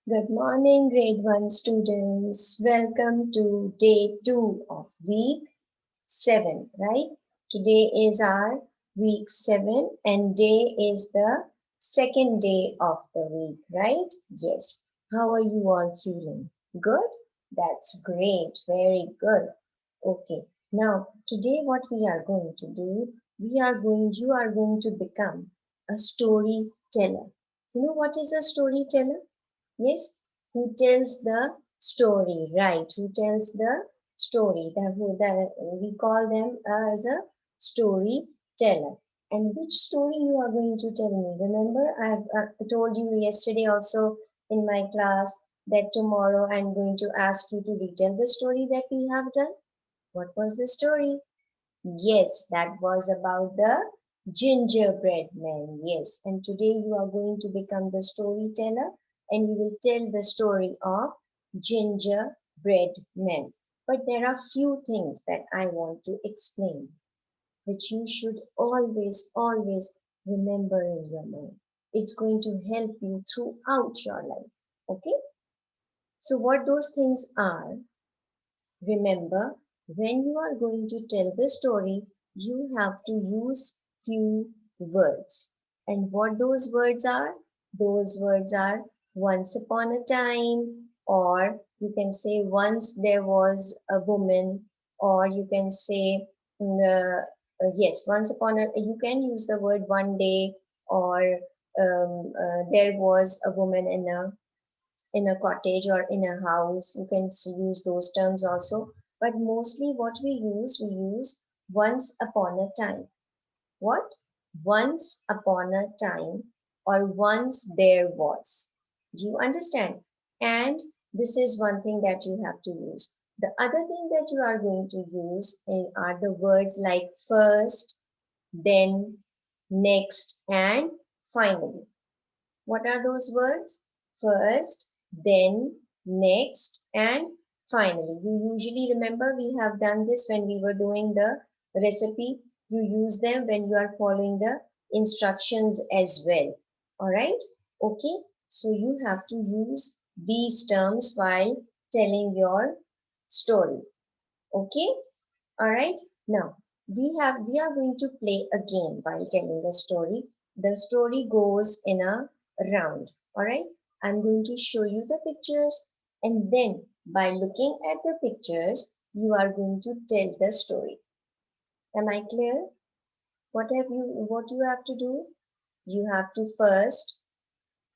Good morning, grade 1 students. Welcome to day 2 of week 7, right? Today is our week 7 and day is the second day of the week, right? Yes. How are you all feeling? Good? That's great. Very good. Okay. Now, today what we are going to do, you are going to become a storyteller. You know what is a storyteller? Yes, who tells the story, right? Who tells the story? We call them as a storyteller. And which story you are going to tell me? Remember, I've told you yesterday also in my class that tomorrow I'm going to ask you to retell the story that we have done. What was the story? Yes, that was about the gingerbread man. Yes, and today you are going to become the storyteller and you will tell the story of gingerbread man. But there are few things that I want to explain, which you should always remember in your mind. It's going to help you throughout your life. Okay? So, what those things are, remember, when you are going to tell the story, you have to use few words. And what those words are? Those words are once upon a time, or you can say once there was a woman, or you can say yes, once upon a, you can use the word one day, or there was a woman in a cottage or in a house. You can use those terms also. But mostly what we use once upon a time. What? Once upon a time or once there was. Do you understand? And this is one thing that you have to use. The other thing that you are going to use are the words like first, then, next, and finally. What are those words? First, then, next, and finally. You usually remember we have done this when we were doing the recipe. You use them when you are following the instructions as well. Alright? Okay? So you have to use these terms while telling your story. Okay? Alright? Now, we are going to play a game while telling the story. The story goes in a round. Alright? I'm going to show you the pictures and then by looking at the pictures, you are going to tell the story. Am I clear? What you have to do? You have to first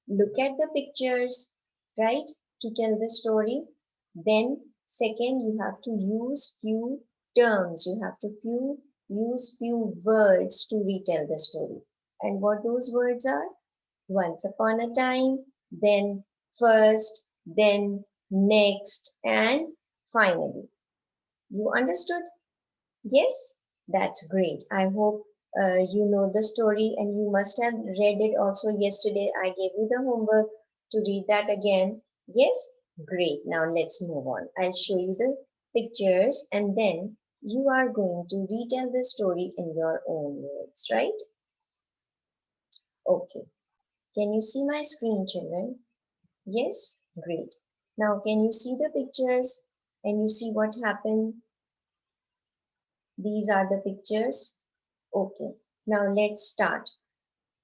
look at the pictures, right, to tell the story. Then second, you have to use few terms. You have to use few words to retell the story. And what those words are? Once upon a time, then first, then next, and finally. You understood? Yes, that's great. I hope you know the story and you must have read it also yesterday. I gave you the homework to read that again. Yes, great. Now let's move on. I'll show you the pictures and then you are going to retell the story in your own words, right? Okay. Can you see my screen, children? Yes, great. Now, can you see the pictures and you see what happened? These are the pictures. Okay, now let's start.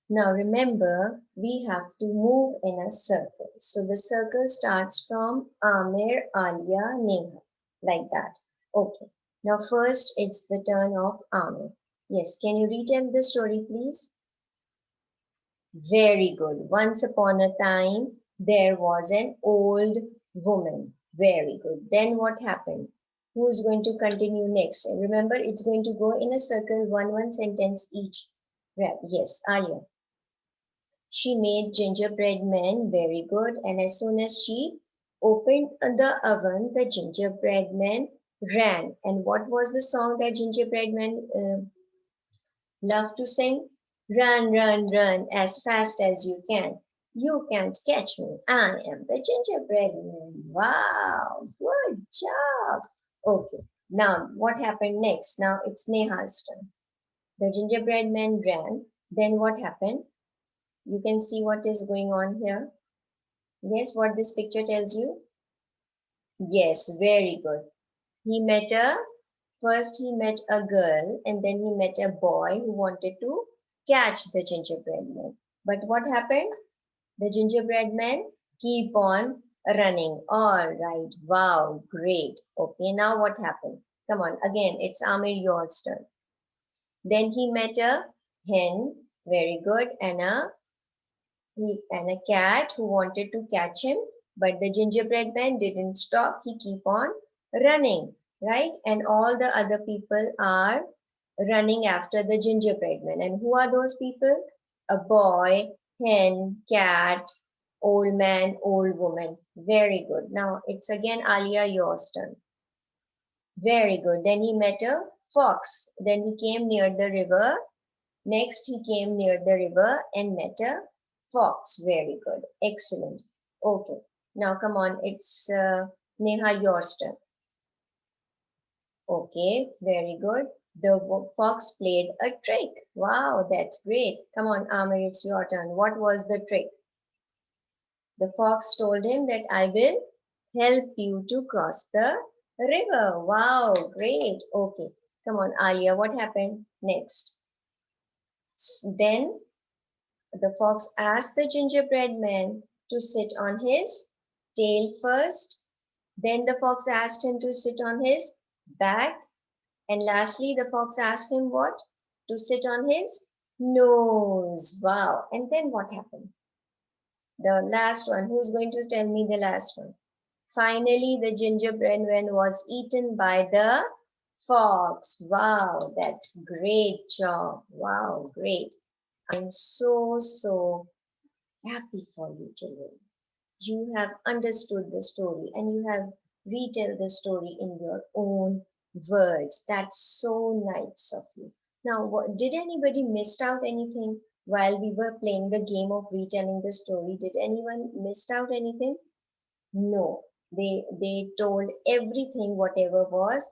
Now remember, we have to move in a circle. So the circle starts from Amir, Alia, Neha, like that. Okay, now first it's the turn of Amir. Yes, can you retell the story, please? Very good. Once upon a time, there was an old woman. Very good. Then what happened? Who's going to continue next? And remember, it's going to go in a circle, one sentence each. Right. Yes, Alia. She made gingerbread man. Very good. And as soon as she opened the oven, the gingerbread man ran. And what was the song that gingerbread man love to sing? Run, run, run as fast as you can. You can't catch me. I am the gingerbread man. Wow, good job. Okay, now what happened next? Now it's Neha's turn. The gingerbread man ran. Then what happened? You can see what is going on here. Guess what this picture tells you? Yes, very good. He met a First he met a girl and then he met a boy who wanted to catch the gingerbread man. But what happened? The gingerbread man keep on running. All right. Wow. Great. Okay. Now what happened? Come on. Again, it's Amir, your turn. Then he met a hen. Very good. And a cat who wanted to catch him. But the gingerbread man didn't stop. He keep on running. Right. And all the other people are running after the gingerbread man. And who are those people? A boy, hen, cat, old man, old woman. Very good. Now it's again Alia, your turn. Very good. Then he met a fox. Then he came near the river. Next he came near the river and met a fox. Very good. Excellent. Okay. Now come on. It's Neha, your turn. Okay, very good. The fox played a trick. Wow, that's great. Come on, Amir, it's your turn. What was the trick? The fox told him that I will help you to cross the river. Wow, great. Okay, come on, Alia, what happened next? Then the fox asked the gingerbread man to sit on his tail first. Then the fox asked him to sit on his back. And lastly, the fox asked him what? To sit on his nose. Wow. And then what happened? The last one. Who's going to tell me the last one? Finally, the gingerbread man was eaten by the fox. Wow. That's great job. Wow. Great. I'm so happy for you, children. You have understood the story and you have retell the story in your own words. That's so nice of you. Now, did anybody missed out anything while we were playing the game of retelling the story? Did anyone missed out anything? No. They told everything whatever was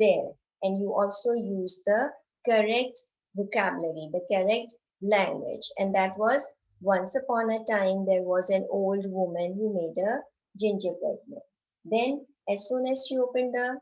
there, and you also used the correct vocabulary, the correct language, and that was once upon a time there was an old woman who made a gingerbread man. Then, as soon as she opened the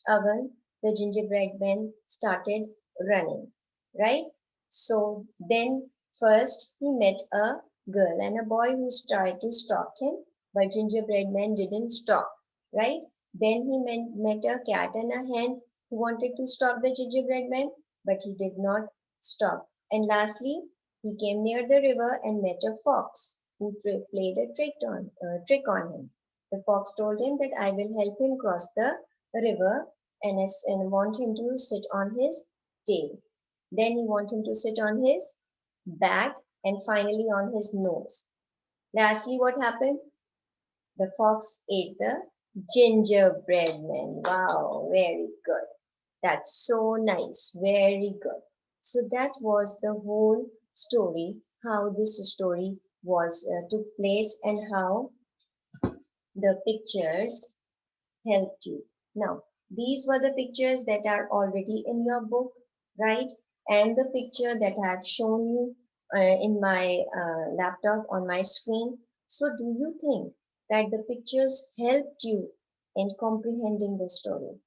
oven, the gingerbread man started running, right? So then first he met a girl and a boy who tried to stop him, but gingerbread man didn't stop, right? Then he met a cat and a hen who wanted to stop the gingerbread man, but he did not stop. And lastly, he came near the river and met a fox who played a trick on him. The fox told him that I will help him cross the river and want him to sit on his tail. Then he want him to sit on his back and finally on his nose. Lastly, what happened? The fox ate the gingerbread man. Wow, very good. That's so nice. Very good. So that was the whole story, how this story was took place and how the pictures helped you. Now, these were the pictures that are already in your book, right? And the picture that I have shown you in my laptop on my screen. So, do you think that the pictures helped you in comprehending the story?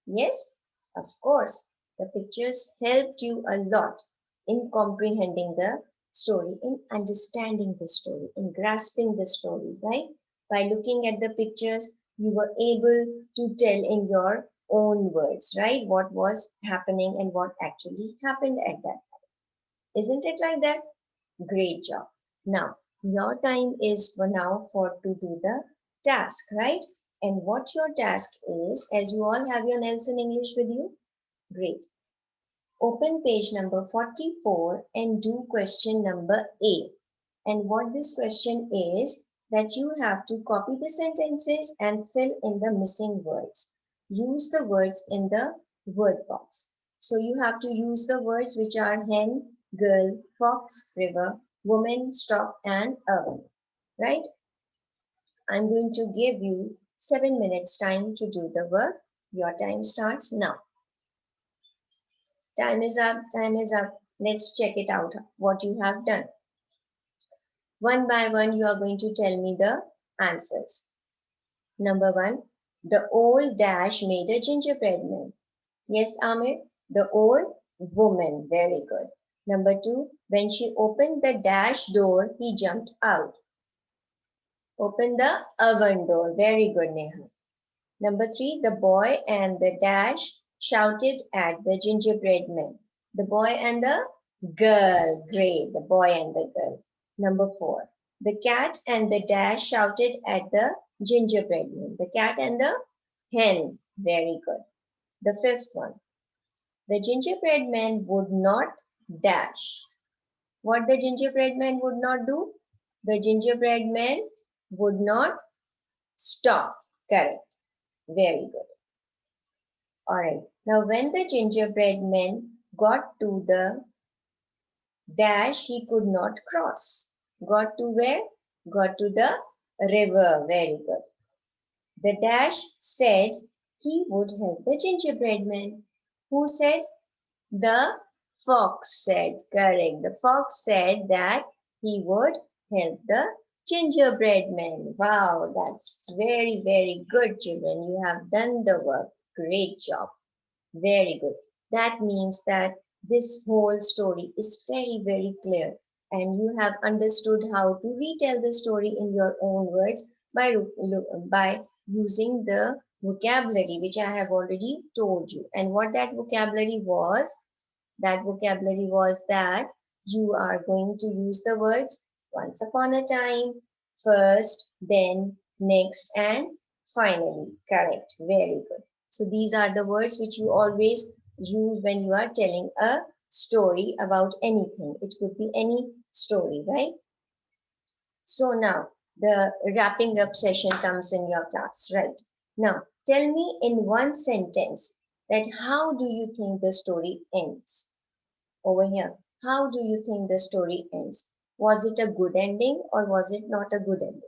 Yes, of course. The pictures helped you a lot in comprehending the story, in understanding the story, in grasping the story, right? By looking at the pictures, you were able to tell in your own words, right? What was happening and what actually happened at that time. Isn't it like that? Great job. Now, your time is for now for to do the task, right? And what your task is, as you all have your Nelson English with you, great. Open page number 44 and do question number A. And what this question is that you have to copy the sentences and fill in the missing words. Use the words in the word box. So you have to use the words which are hen, girl, fox, river, woman, stop, and oven. Right? I'm going to give you 7 minutes time to do the work. Your time starts now. Time is up. Time is up. Let's check it out what you have done. One by one, you are going to tell me the answers. Number one, the old dash made a gingerbread man. Yes, Amir, the old woman. Very good. Number two, when she opened the dash door, he jumped out. Open the oven door. Very good, Neha. Number three, the boy and the dash shouted at the gingerbread man. The boy and the girl. Great, the boy and the girl. Number four, the cat and the dash shouted at the gingerbread man. The cat and the hen. Very good. The fifth one, the gingerbread man would not dash. What the gingerbread man would not do? The gingerbread man would not stop. Correct. Very good. Alright. Now when the gingerbread man got to the dash, he could not cross. Got to where? Got to the river. Very good. The dash said he would help the gingerbread man. Who said? The fox said. Correct. The fox said that he would help the gingerbread man. Wow, that's very, very good, children. You have done the work. Great job. Very good. That means that this whole story is very, very clear, and you have understood how to retell the story in your own words by using the vocabulary which I have already told you. And what that vocabulary was that you are going to use the words once upon a time, first, then, next, and finally. Correct. Very good. So these are the words which you always use when you are telling a story about anything. It could be any story, right? So now the wrapping up session comes in your class, right? Now tell me in one sentence that how do you think the story ends? Over here, how do you think the story ends? Was it a good ending or was it not a good ending?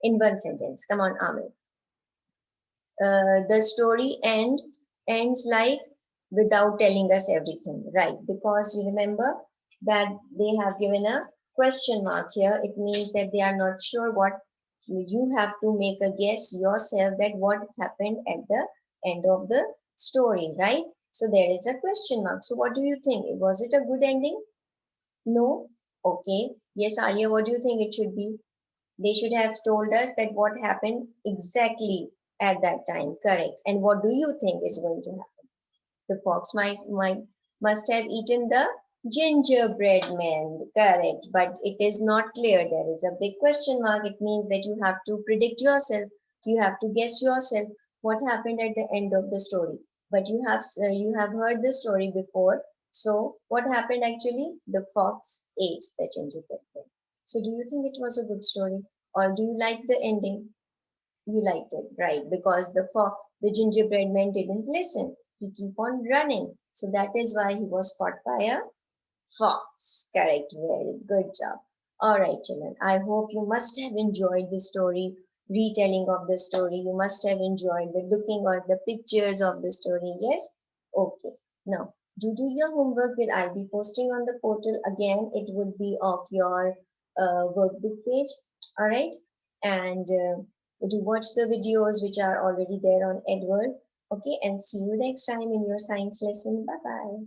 In one sentence. Come on, Amir. The story ends like without telling us everything, right? Because you remember that they have given a question mark here. It means that they are not sure what you have to make a guess yourself that what happened at the end of the story, right? So there is a question mark. So what do you think? Was it a good ending? No? Okay. Yes, Alia, what do you think it should be? They should have told us that what happened exactly at that time. Correct. And what do you think is going to happen? The fox must have eaten the gingerbread man. Correct. But it is not clear. There is a big question mark. It means that you have to predict yourself. You have to guess yourself what happened at the end of the story. But you have heard the story before. So what happened actually? The fox ate the gingerbread man. So do you think it was a good story? Or do you like the ending? You liked it, right? Because the gingerbread man didn't listen. He keep on running. So that is why he was caught by a fox. Correct. Very good job. All right, children. I hope you must have enjoyed the story, retelling of the story. You must have enjoyed the looking at the pictures of the story. Yes? Okay. Now, do your homework. Will I be posting on the portal again? It would be of your workbook page. All right. And do watch the videos which are already there on Edward. Okay. And see you next time in your science lesson. Bye bye.